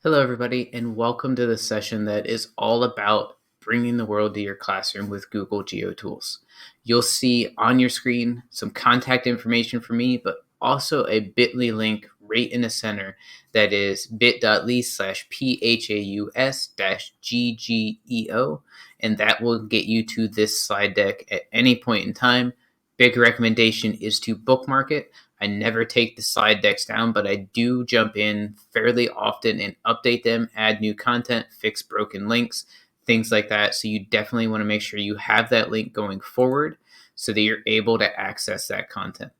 Hello, everybody, and welcome to the session that is all about bringing the world to your classroom with Google GeoTools. You'll see on your screen some contact information for me, but also a bit.ly link right in the center that is bit.ly/PHAUS-GGEO, and that will get you to this slide deck at any point in time. Big recommendation is to bookmark it. I never take the slide decks down, but I do jump in fairly often and update them, add new content, fix broken links, things like that. So you definitely want to make sure you have that link going forward so that you're able to access that content.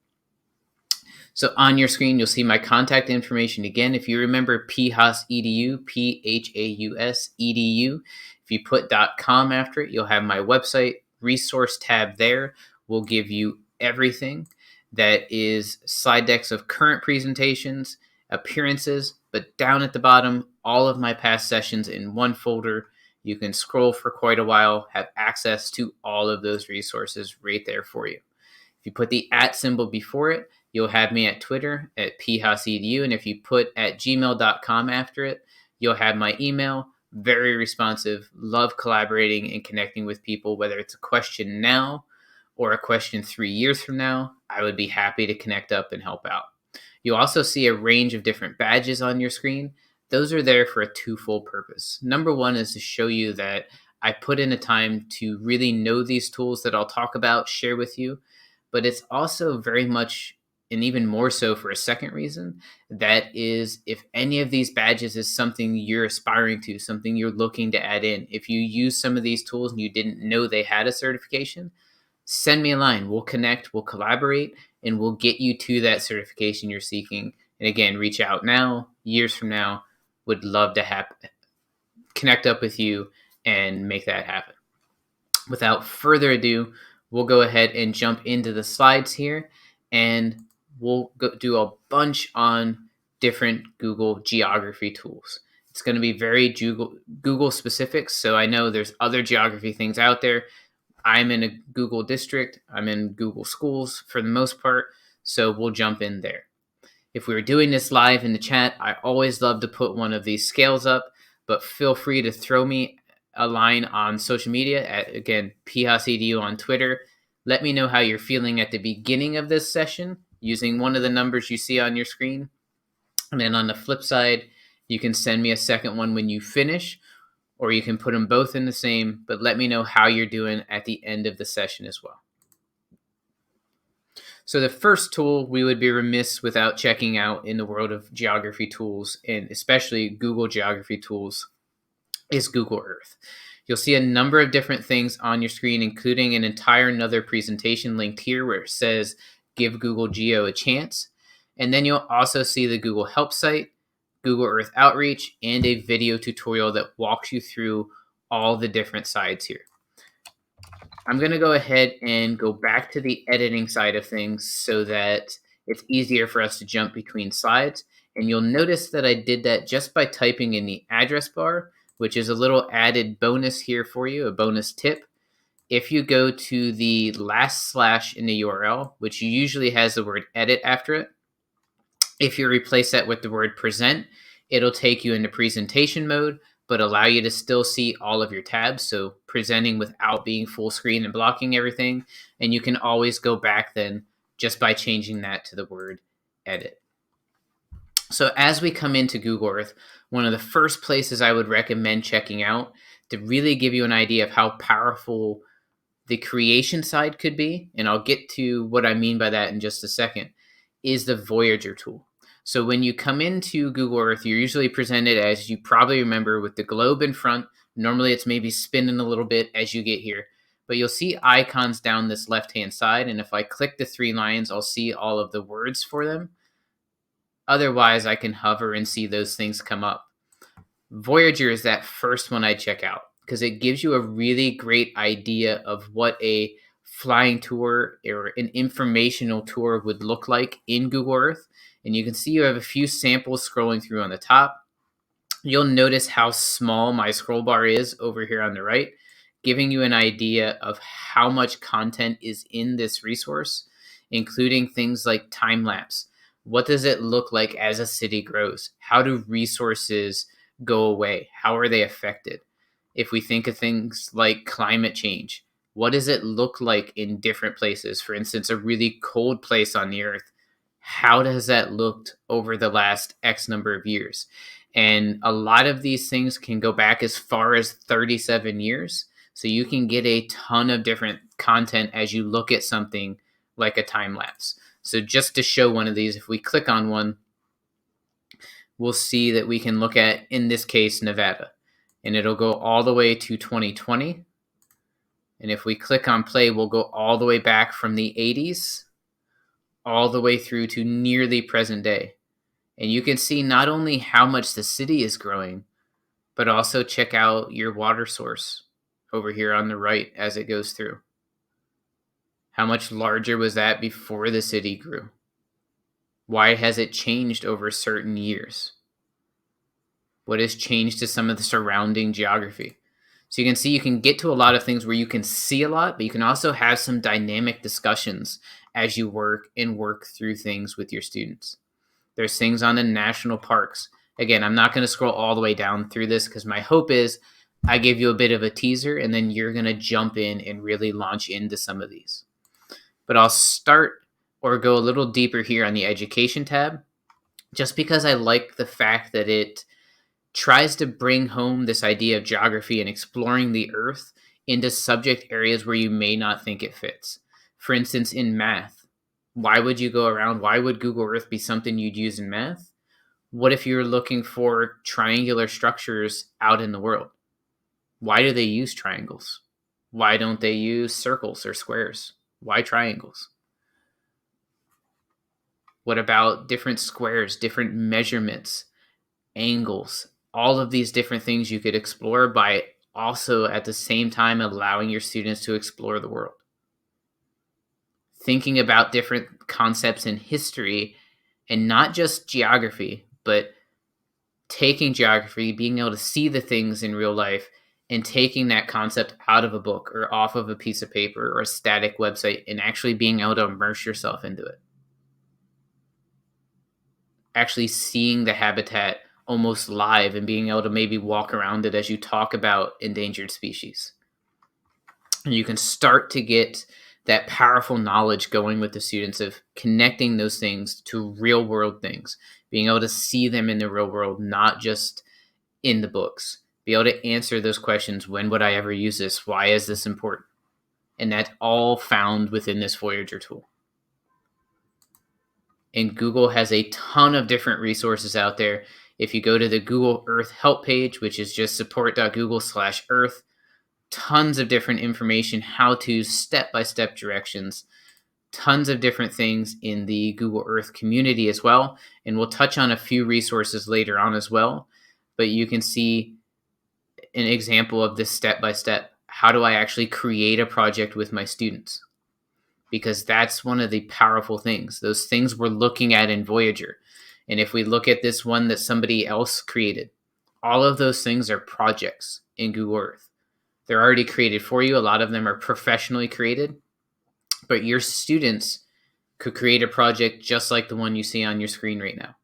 So on your screen, you'll see my contact information again. If you remember PHAUS edu, PHAUS edu, if you put .com after it, you'll have my website. Resource tab there will give you everything that is slide decks of current presentations, appearances, but down at the bottom, all of my past sessions in one folder. You can scroll for quite a while, have access to all of those resources right there for you. If you put the @ symbol before it, you'll have me at Twitter at phausedu. And if you put at gmail.com after it, you'll have my email. Very responsive, love collaborating and connecting with people, whether it's a question now or a question 3 years from now. I would be happy to connect up and help out. You'll also see a range of different badges on your screen. Those are there for a twofold purpose. Number one is to show you that I put in a time to really know these tools that I'll talk about, share with you, but it's also very much, and even more so for a second reason, that is if any of these badges is something you're aspiring to, something you're looking to add in. If you use some of these tools and you didn't know they had a certification, send me a line. We'll connect, we'll collaborate, and we'll get you to that certification you're seeking. And again, reach out now, years from now. Would love to connect up with you and make that happen. Without further ado, we'll go ahead and jump into the slides here, and we'll do a bunch on different Google geography tools. It's going to be very Google specific, so I know there's other geography things out there. I'm in a Google district. I'm in Google schools for the most part, so we'll jump in there. If we were doing this live in the chat, I always love to put one of these scales up, but feel free to throw me a line on social media at, again, phausedu on Twitter. Let me know how you're feeling at the beginning of this session using one of the numbers you see on your screen. And then on the flip side, you can send me a second one when you finish, or you can put them both in the same, but let me know how you're doing at the end of the session as well. So the first tool we would be remiss without checking out in the world of geography tools, and especially Google geography tools, is Google Earth. You'll see a number of different things on your screen, including an entire another presentation linked here where it says, give Google Geo a chance. And then you'll also see the Google Help site, Google Earth Outreach, and a video tutorial that walks you through all the different sides here. I'm going to go ahead and go back to the editing side of things so that it's easier for us to jump between slides. And you'll notice that I did that just by typing in the address bar, which is a little added bonus here for you, a bonus tip. If you go to the last slash in the URL, which usually has the word edit after it, if you replace that with the word present, it'll take you into presentation mode, but allow you to still see all of your tabs. So presenting without being full screen and blocking everything. And you can always go back then just by changing that to the word edit. So as we come into Google Earth, one of the first places I would recommend checking out to really give you an idea of how powerful the creation side could be, and I'll get to what I mean by that in just a second, is the Voyager tool. So when you come into Google Earth, you're usually presented, as you probably remember, with the globe in front. Normally it's maybe spinning a little bit as you get here, but you'll see icons down this left-hand side, and if I click the 3 lines, I'll see all of the words for them. Otherwise, I can hover and see those things come up. Voyager is that first one I check out because it gives you a really great idea of what a flying tour or an informational tour would look like in Google Earth. And you can see you have a few samples scrolling through on the top. You'll notice how small my scroll bar is over here on the right, giving you an idea of how much content is in this resource, including things like time lapse. What does it look like as a city grows? How do resources go away? How are they affected? If we think of things like climate change, what does it look like in different places? For instance, a really cold place on the earth, how does that looked over the last X number of years? And a lot of these things can go back as far as 37 years. So you can get a ton of different content as you look at something like a time lapse. So just to show one of these, if we click on one, we'll see that we can look at, in this case, Nevada. And it'll go all the way to 2020. And if we click on play, we'll go all the way back from the 80s all the way through to nearly present day. And you can see not only how much the city is growing, but also check out your water source over here on the right as it goes through. How much larger was that before the city grew? Why has it changed over certain years? What has changed to some of the surrounding geography? So you can see you can get to a lot of things where you can see a lot, but you can also have some dynamic discussions as you work through things with your students. There's things on the national parks. Again, I'm not going to scroll all the way down through this because my hope is I give you a bit of a teaser and then you're going to jump in and really launch into some of these. But I'll start or go a little deeper here on the education tab, just because I like the fact that it tries to bring home this idea of geography and exploring the earth into subject areas where you may not think it fits. For instance, in math, why would you go around? Why would Google Earth be something you'd use in math? What if you're looking for triangular structures out in the world? Why do they use triangles? Why don't they use circles or squares? Why triangles? What about different squares, different measurements, angles? All of these different things you could explore by also at the same time allowing your students to explore the world. Thinking about different concepts in history and not just geography, but taking geography, being able to see the things in real life and taking that concept out of a book or off of a piece of paper or a static website and actually being able to immerse yourself into it. Actually seeing the habitat almost live and being able to maybe walk around it as you talk about endangered species. And you can start to get that powerful knowledge going with the students of connecting those things to real world things, being able to see them in the real world, not just in the books, be able to answer those questions. When would I ever use this? Why is this important? And that's all found within this Voyager tool. And Google has a ton of different resources out there. If you go to the Google Earth help page, which is just support.google/earth, tons of different information, how-to, step-by-step directions, tons of different things in the Google Earth community as well. And we'll touch on a few resources later on as well. But you can see an example of this step-by-step. How do I actually create a project with my students? Because that's one of the powerful things. Those things we're looking at in Voyager. And if we look at this one that somebody else created, all of those things are projects in Google Earth. They're already created for you. A lot of them are professionally created. But your students could create a project just like the one you see on your screen right now.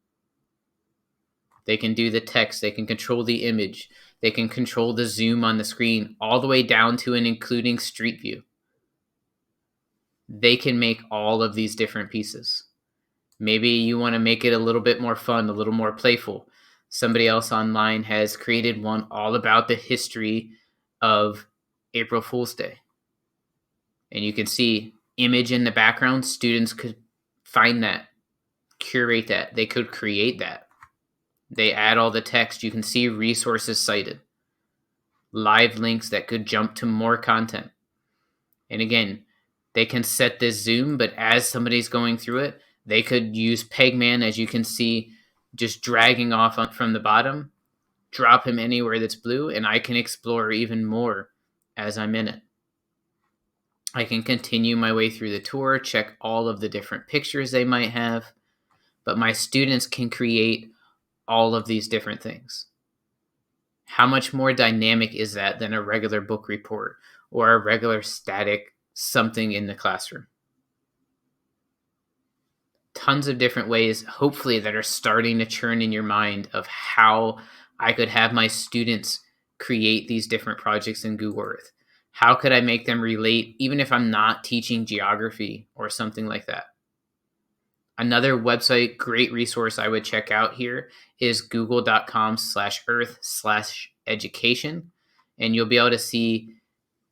They can do the text. They can control the image. They can control the zoom on the screen all the way down to and including Street View. They can make all of these different pieces. Maybe you want to make it a little bit more fun, a little more playful. Somebody else online has created one all about the history of April Fool's Day. And you can see image in the background. Students could find that, curate that. They could create that. They add all the text. You can see resources cited, live links that could jump to more content. And again, they can set this zoom, but as somebody's going through it, they could use Pegman, as you can see, just dragging off from the bottom, drop him anywhere that's blue, and I can explore even more as I'm in it. I can continue my way through the tour, check all of the different pictures they might have, but my students can create all of these different things. How much more dynamic is that than a regular book report or a regular static something in the classroom? Tons of different ways, hopefully, that are starting to churn in your mind of how I could have my students create these different projects in Google Earth. How could I make them relate, even if I'm not teaching geography or something like that? Another website, great resource I would check out here is google.com/earth/education. And you'll be able to see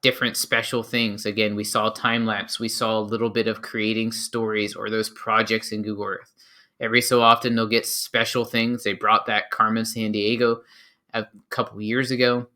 different special things. Again, we saw time lapse, we saw a little bit of creating stories or those projects in Google Earth. Every so often, they'll get special things. They brought back Carmen Sandiego a couple years ago.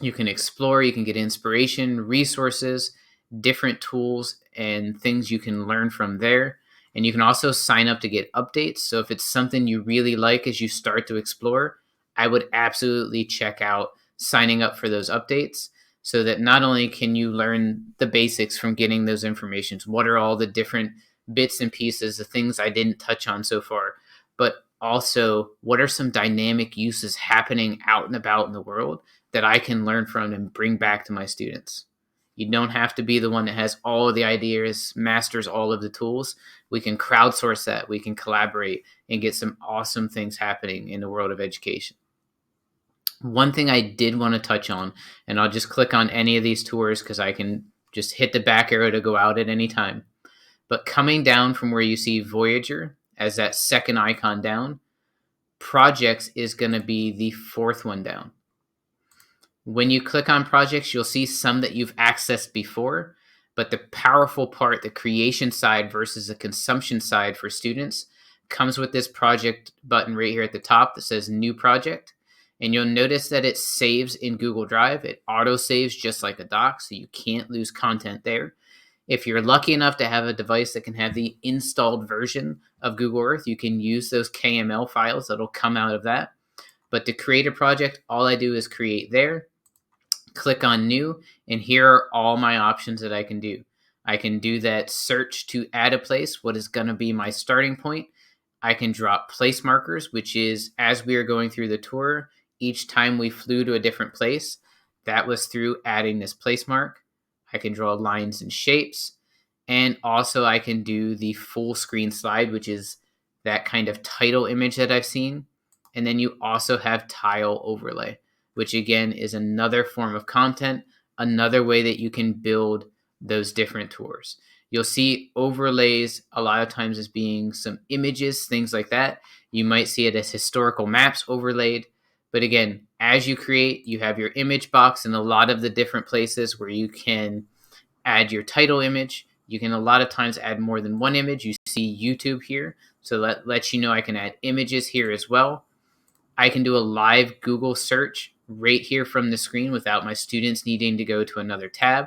You can explore, you can get inspiration, resources, different tools, and things you can learn from there. And you can also sign up to get updates. So if it's something you really like as you start to explore, I would absolutely check out signing up for those updates so that not only can you learn the basics from getting those informations, what are all the different bits and pieces, the things I didn't touch on so far, but also what are some dynamic uses happening out and about in the world that I can learn from and bring back to my students. You don't have to be the one that has all of the ideas, masters all of the tools. We can crowdsource that. We can collaborate and get some awesome things happening in the world of education. One thing I did want to touch on, and I'll just click on any of these tours because I can just hit the back arrow to go out at any time. But coming down from where you see Voyager as that second icon down, Projects is going to be the fourth one down. When you click on projects, you'll see some that you've accessed before, but the powerful part, the creation side versus the consumption side for students, comes with this project button right here at the top that says new project. And you'll notice that it saves in Google Drive. It auto saves just like a doc, so you can't lose content there. If you're lucky enough to have a device that can have the installed version of Google Earth, you can use those KML files that'll come out of that. But to create a project, all I do is create there, click on new, and here are all my options that I can do. I can do that search to add a place, what is going to be my starting point. I can drop place markers, which is as we are going through the tour, each time we flew to a different place, that was through adding this place mark. I can draw lines and shapes, and also I can do the full screen slide, which is that kind of title image that I've seen. And then you also have tile overlay, which again is another form of content, another way that you can build those different tours. You'll see overlays a lot of times as being some images, things like that. You might see it as historical maps overlaid. But again, as you create, you have your image box in a lot of the different places where you can add your title image. You can a lot of times add more than one image. You see YouTube here, so that lets you know I can add images here as well. I can do a live Google search right here from the screen without my students needing to go to another tab.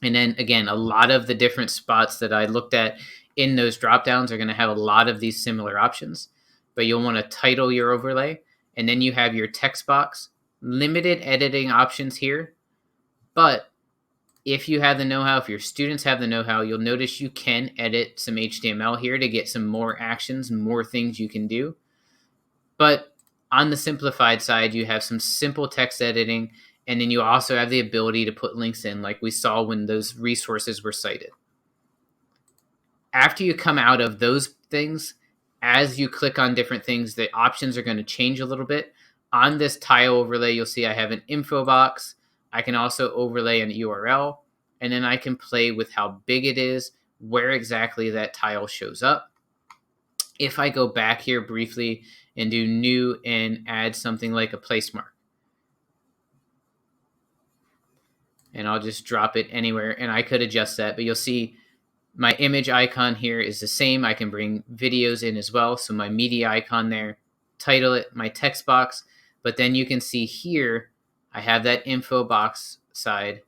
And then again, a lot of the different spots that I looked at in those drop downs are going to have a lot of these similar options, but you'll want to title your overlay. And then you have your text box, limited editing options here. But if you have the know-how, if your students have the know-how, you'll notice you can edit some HTML here to get some more actions, more things you can do. But on the simplified side, you have some simple text editing, and then you also have the ability to put links in like we saw when those resources were cited. After you come out of those things, as you click on different things, the options are going to change a little bit. On this tile overlay, you'll see I have an info box. I can also overlay an URL, and then I can play with how big it is, where exactly that tile shows up. If I go back here briefly and do new and add something like a place mark, and I'll just drop it anywhere, and I could adjust that, but you'll see my image icon here is the same. I can bring videos in as well. So my media icon there, title it, my text box. But then you can see here, I have that info box side.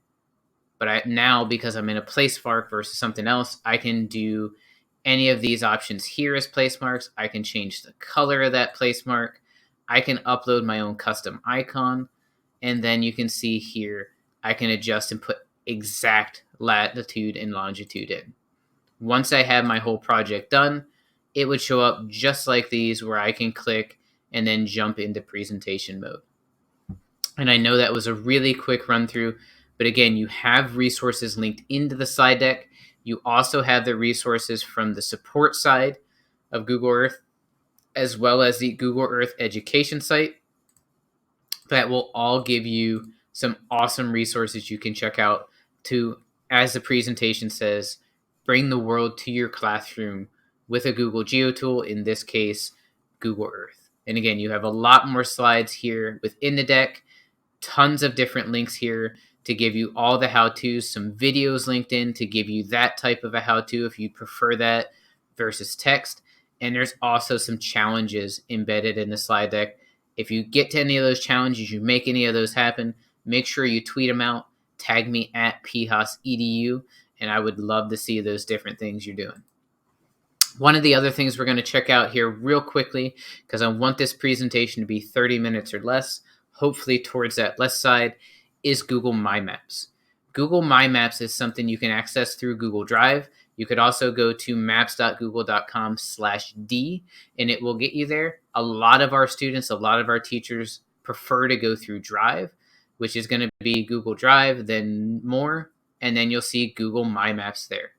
But now, because I'm in a place mark versus something else, I can do any of these options here as place marks. I can change the color of that place mark. I can upload my own custom icon. And then you can see here, I can adjust and put exact latitude and longitude in. Once I have my whole project done, it would show up just like these where I can click and then jump into presentation mode. And I know that was a really quick run through, but again, you have resources linked into the slide deck. You also have the resources from the support side of Google Earth, as well as the Google Earth education site. that will all give you some awesome resources you can check out to, as the presentation says, bring the world to your classroom with a Google Geo tool, in this case, Google Earth. And again, you have a lot more slides here within the deck, tons of different links here to give you all the how-tos, some videos linked in to give you that type of a how-to if you prefer that versus text. And there's also some challenges embedded in the slide deck. If you get to any of those challenges, you make any of those happen, make sure you tweet them out, tag me at PHASEDU, and I would love to see those different things you're doing. One of the other things we're going to check out here real quickly, because I want this presentation to be 30 minutes or less, hopefully towards that left side, is Google My Maps. Google My Maps is something you can access through Google Drive. You could also go to maps.google.com/D, and it will get you there. A lot of our students, a lot of our teachers prefer to go through Drive, which is going to be Google Drive, then more, and then you'll see Google My Maps there.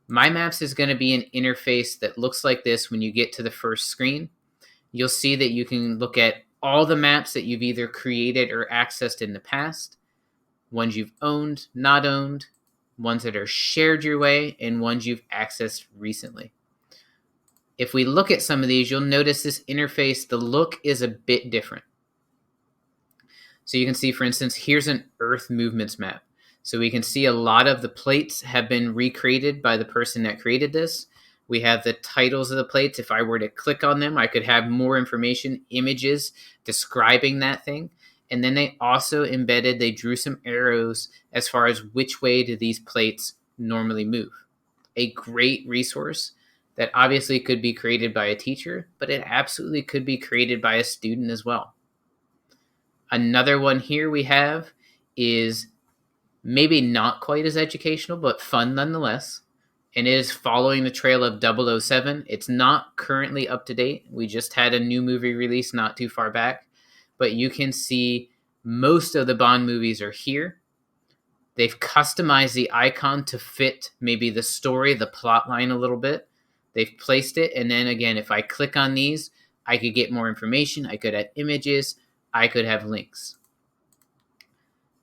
My Maps is going to be an interface that looks like this when you get to the first screen. You'll see that you can look at all the maps that you've either created or accessed in the past, ones you've owned, not owned, ones that are shared your way, and ones you've accessed recently. If we look at some of these, you'll notice this interface, the look is a bit different. So you can see, for instance, here's an Earth movements map. So we can see a lot of the plates have been recreated by the person that created this. We have the titles of the plates. If I were to click on them, I could have more information, images describing that thing. And then they also embedded, they drew some arrows as far as which way do these plates normally move. A great resource that obviously could be created by a teacher, but it absolutely could be created by a student as well. Another one here we have is maybe not quite as educational, but fun nonetheless. And it is following the trail of 007. It's not currently up to date. We just had a new movie release not too far back. But you can see most of the Bond movies are here. They've customized the icon to fit maybe the story, the plot line a little bit. They've placed it. And then again, if I click on these, I could get more information. I could add images. I could have links.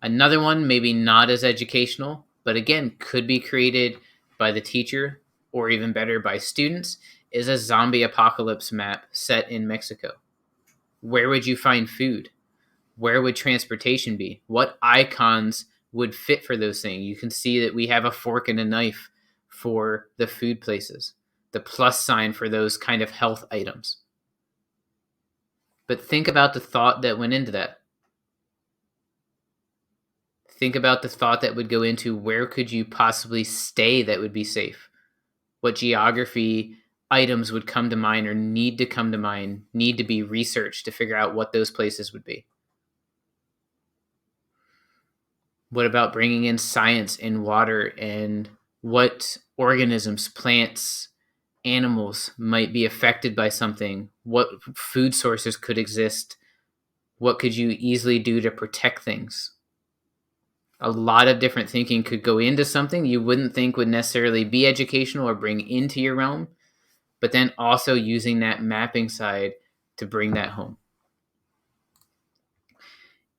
Another one, maybe not as educational, but again, could be created by the teacher or even better by students, is a zombie apocalypse map set in Mexico. Where would you find food? Where would transportation be? What icons would fit for those things? You can see that we have a fork and a knife for the food places, the plus sign for those kind of health items. But think about the thought that went into that. Think about the thought that would go into where could you possibly stay that would be safe? What geography items would come to mind or need to come to mind, need to be researched to figure out what those places would be? What about bringing in science and water and what organisms, plants, animals might be affected by something? What food sources could exist? What could you easily do to protect things? A lot of different thinking could go into something you wouldn't think would necessarily be educational or bring into your realm, but then also using that mapping side to bring that home.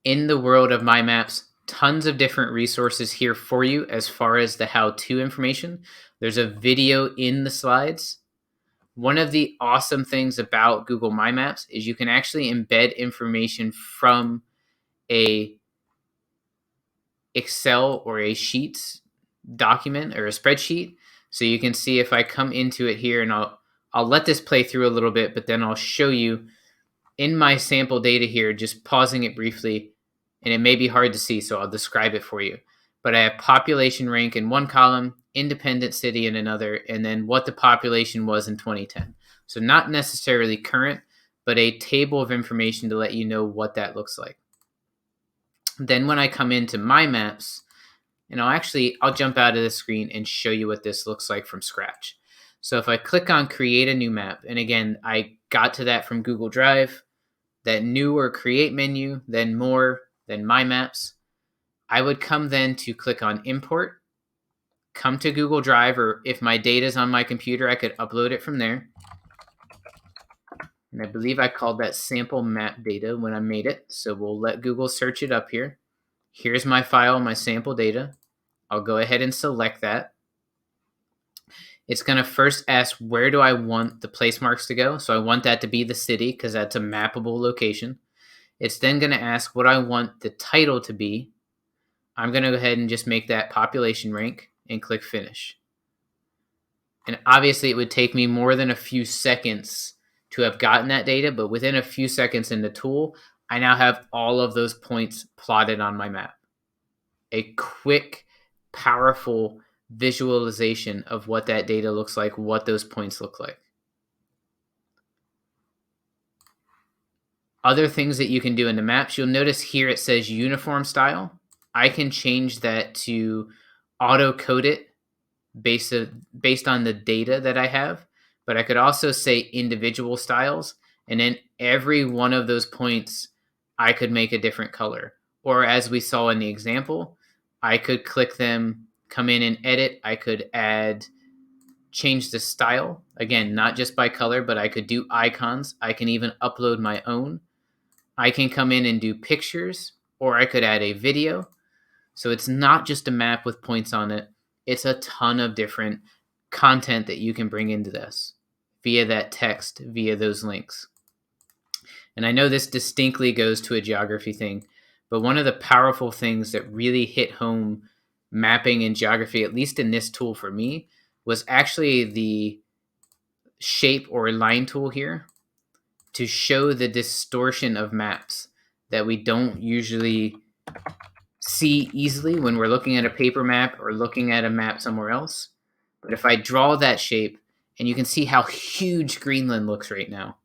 In the world of My Maps, tons of different resources here for you as far as the how-to information. There's a video in the slides. One of the awesome things about Google My Maps is you can actually embed information from a Excel or a Sheets document or a spreadsheet. So you can see if I come into it here, and I'll let this play through a little bit, but then I'll show you in my sample data here, just pausing it briefly, and it may be hard to see, so I'll describe it for you. But I have population rank in one column, independent city in another, and then what the population was in 2010. So not necessarily current, but a table of information to let you know what that looks like. Then when I come into My Maps, and I'll jump out of the screen and show you what this looks like from scratch. So if I click on create a new map, and again, I got to that from Google Drive, that new or create menu, then more, then My Maps. I would come then to click on import, come to Google Drive, or if my data is on my computer, I could upload it from there. And I believe I called that sample map data when I made it. So we'll let Google search it up here. Here's my file, my sample data. I'll go ahead and select that. It's going to first ask, where do I want the place marks to go? So I want that to be the city because that's a mappable location. It's then going to ask what I want the title to be. I'm going to go ahead and just make that population rank and click finish. And obviously it would take me more than a few seconds to have gotten that data, but within a few seconds in the tool, I now have all of those points plotted on my map. A quick, powerful visualization of what that data looks like, what those points look like. Other things that you can do in the maps, you'll notice here it says uniform style. I can change that to auto code it based on the data that I have, but I could also say individual styles, and then every one of those points I could make a different color. Or as we saw in the example, I could click them, come in and edit. I could change the style. Again, not just by color, but I could do icons. I can even upload my own. I can come in and do pictures, or I could add a video. So it's not just a map with points on it. It's a ton of different content that you can bring into this via that text, via those links. And I know this distinctly goes to a geography thing, but one of the powerful things that really hit home mapping and geography, at least in this tool for me, was actually the shape or line tool here to show the distortion of maps that we don't usually see easily when we're looking at a paper map or looking at a map somewhere else. But if I draw that shape, and you can see how huge Greenland looks right now,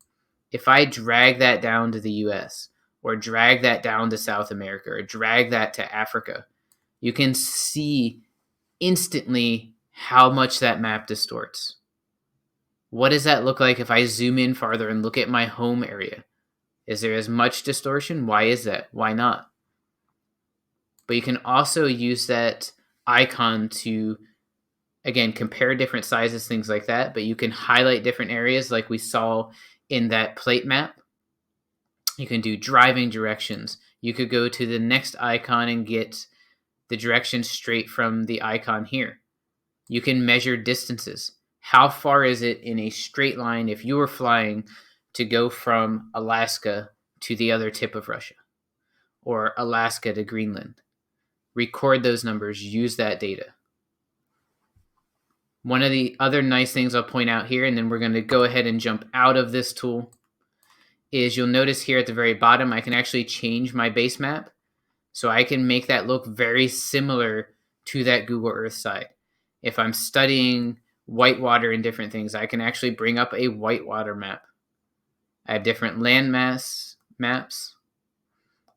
if I drag that down to the US, or drag that down to South America, or drag that to Africa, you can see instantly how much that map distorts. What does that look like if I zoom in farther and look at my home area? Is there as much distortion? Why is that? Why not? But you can also use that icon to, again, compare different sizes, things like that. But you can highlight different areas like we saw in that plate map. You can do driving directions. You could go to the next icon and get the directions straight from the icon here. You can measure distances. How far is it in a straight line if you were flying to go from Alaska to the other tip of Russia, or Alaska to Greenland? Record those numbers, use that data. One of the other nice things I'll point out here, and then we're going to go ahead and jump out of this tool, is you'll notice here at the very bottom, I can actually change my base map. So I can make that look very similar to that Google Earth side. If I'm studying whitewater and different things, I can actually bring up a whitewater map. I have different landmass maps.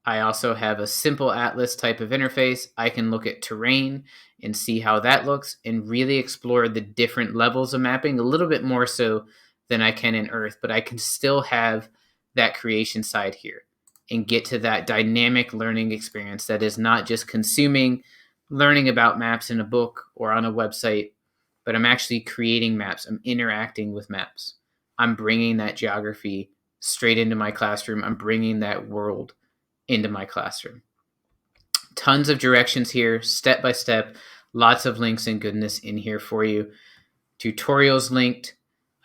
I also have a simple atlas type of interface. I can look at terrain and see how that looks and really explore the different levels of mapping, a little bit more so than I can in Earth, but I can still have that creation side here and get to that dynamic learning experience that is not just consuming, learning about maps in a book or on a website, but I'm actually creating maps. I'm interacting with maps. I'm bringing that geography straight into my classroom. I'm bringing that world into my classroom. Tons of directions here, step by step, lots of links and goodness in here for you. Tutorials linked,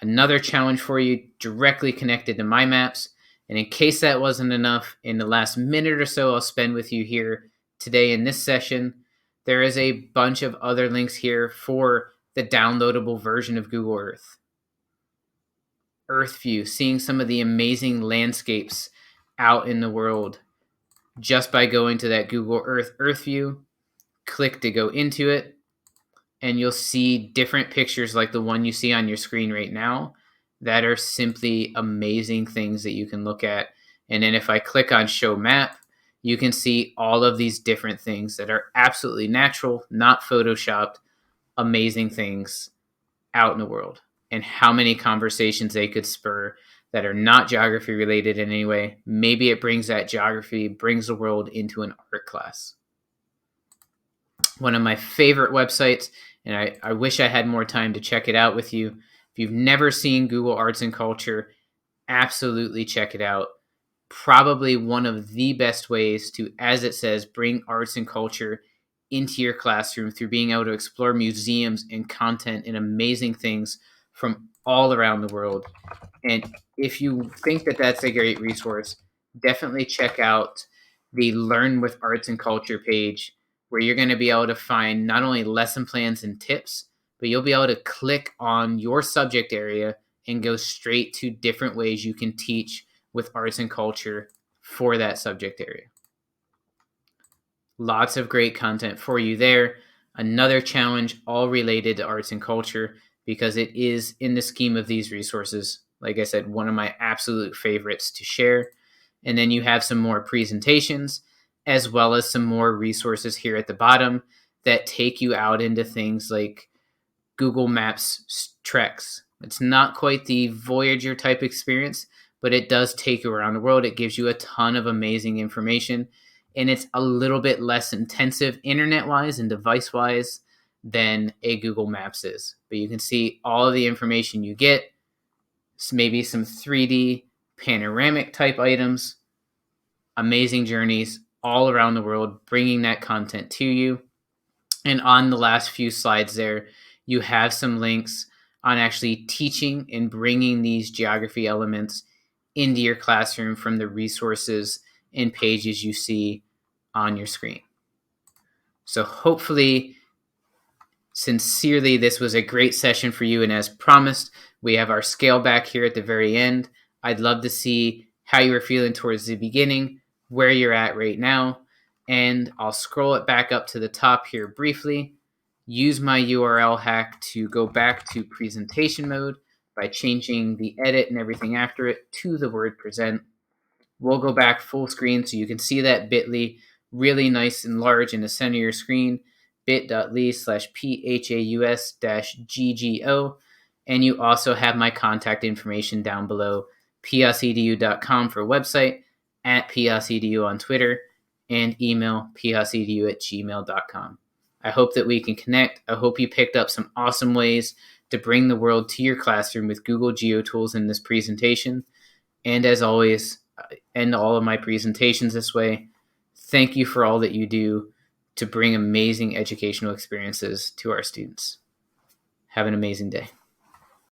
another challenge for you directly connected to my maps. And in case that wasn't enough, in the last minute or so I'll spend with you here today in this session, there is a bunch of other links here for the downloadable version of Google Earth. Earth View, seeing some of the amazing landscapes out in the world just by going to that Google Earth View, click to go into it, and you'll see different pictures like the one you see on your screen right now that are simply amazing things that you can look at. And then if I click on Show Map, you can see all of these different things that are absolutely natural, not photoshopped, amazing things out in the world, and how many conversations they could spur that are not geography related in any way. Maybe it brings that geography, brings the world into an art class. One of my favorite websites, and I wish I had more time to check it out with you. If you've never seen Google Arts and Culture, absolutely check it out. Probably one of the best ways to, as it says, bring arts and culture into your classroom through being able to explore museums and content and amazing things from all around the world. And if you think that that's a great resource, definitely check out the Learn with Arts and Culture page, where you're going to be able to find not only lesson plans and tips, but you'll be able to click on your subject area and go straight to different ways you can teach with arts and culture for that subject area. Lots of great content for you there. Another challenge, all related to arts and culture, because it is, in the scheme of these resources, like I said, one of my absolute favorites to share. And then you have some more presentations, as well as some more resources here at the bottom that take you out into things like Google Maps Treks. It's not quite the Voyager type experience, but it does take you around the world. It gives you a ton of amazing information, and it's a little bit less intensive internet-wise and device-wise than a Google Maps is. But you can see all of the information you get, maybe some 3D panoramic type items, amazing journeys all around the world, bringing that content to you. And on the last few slides there, you have some links on actually teaching and bringing these geography elements into your classroom from the resources and pages you see on your screen. So hopefully, sincerely, this was a great session for you. And as promised, we have our scale back here at the very end. I'd love to see how you were feeling towards the beginning, where you're at right now. And I'll scroll it back up to the top here briefly. Use my URL hack to go back to presentation mode by changing the edit and everything after it to the word present. We'll go back full screen so you can see that bit.ly really nice and large in the center of your screen, bit.ly/PHAUS-GGO. And you also have my contact information down below, piosedu.com for website, at piosedu on Twitter, and email piosedu@gmail.com. I hope that we can connect. I hope you picked up some awesome ways to bring the world to your classroom with Google GeoTools in this presentation. And as always, I end all of my presentations this way. Thank you for all that you do to bring amazing educational experiences to our students. Have an amazing day.